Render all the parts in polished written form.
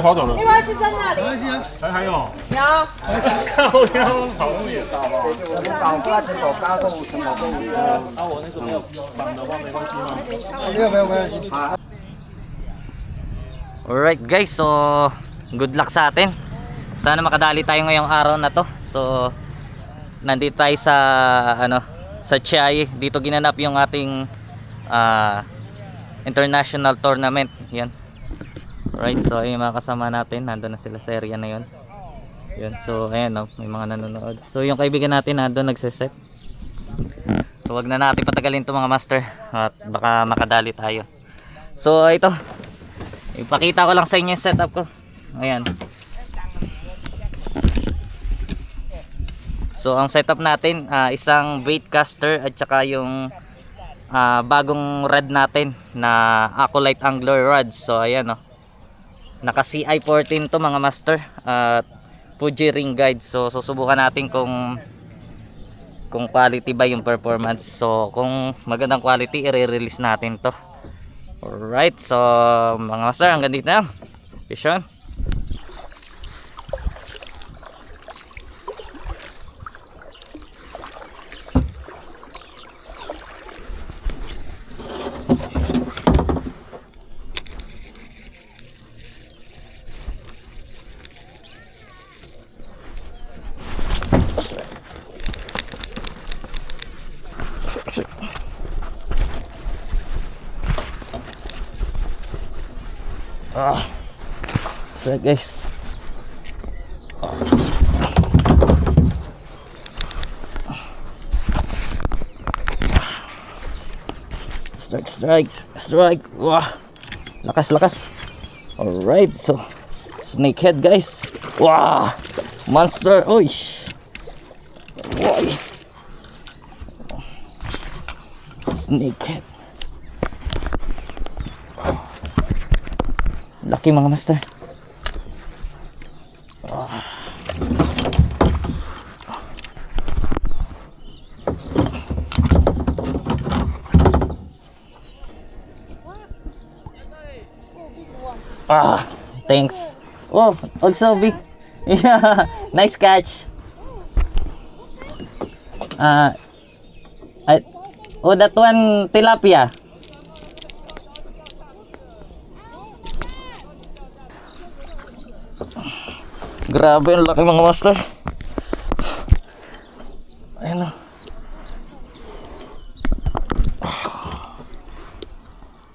跑走了。另外是在那里。还有。有。靠腰跑那么远。搞不拉成狗高度，成狗动物。啊，我那个没有绑的话没关系吗？没有关系。Alright guys, so good luck sa atin. Sana makadali tayo ngayong araw na to. So nandito tayo sa sa Chiayi. Dito ginanap yung ating international tournament. Yan. Alright, so yung mga kasama natin, nandun na sila sa area na yun. Yan, so ayan, may mga nanonood. So yung kaibigan natin nandun nagseset. So wag na natin patagalin to mga master at baka makadali tayo. So ito, ipakita ko lang sa inyo yung setup ko. Ayan. So ang setup natin, isang baitcaster at saka yung bagong rod natin na Acolyte Angler rods. So ayan naka CI14 to mga master at Fuji ring guide. So susubukan natin kung quality ba yung performance. So kung magandang quality, i-release natin to. Alright, so mga master, hanggang dito na. Fish on. So guys, strike. Wah, lakas. Alright, so snakehead guys. Wah, monster. Oy, boy, snakehead. Laki mga master. Thanks. Oh, also big. Yeah, nice catch. That one tilapia. Grabe, ang laki mga master. Ayan o.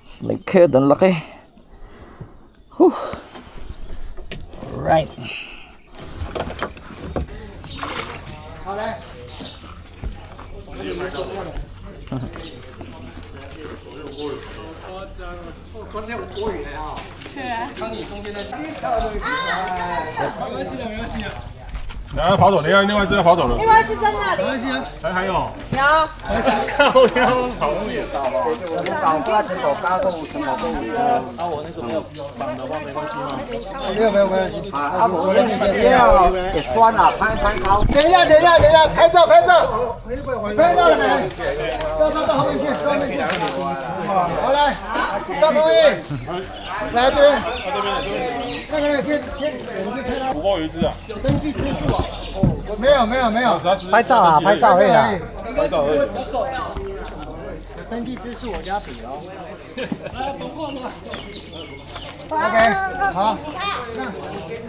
Snakehead, ang laki. Whew. Alright.然后跑走了，另外一只跑走了。另外是在那里。还有。有。靠腰跑那么远。搞不拉成狗高度，成狗动物。啊，我那个没有绑的话没关系吗？没有关系。我的你这样也酸了，攀高。等一下，拍照了没？到后面去，好来，赵东义，来这边，那个先，捕获一只啊。有登记支数啊？没有，拍照啊，拍照而已。有登记支数，我给他比哦。OK， 好。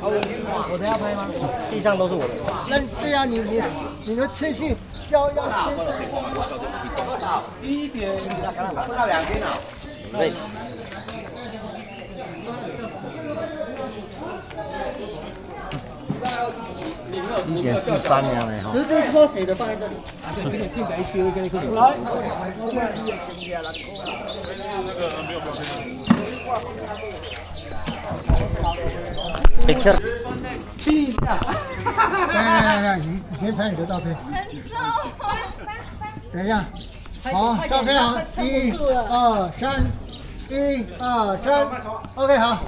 我等下拍吗？地上都是我的。那对呀，你的次序要1点不到2斤啊。对。1.43年了哈。可是这是说谁的放在这里？这个定的 HPV 跟你可以。来。Picture. 亲一下。来，你先拍你的照片。等一下，好，照片好，1、2、3，1、2、3，OK，好。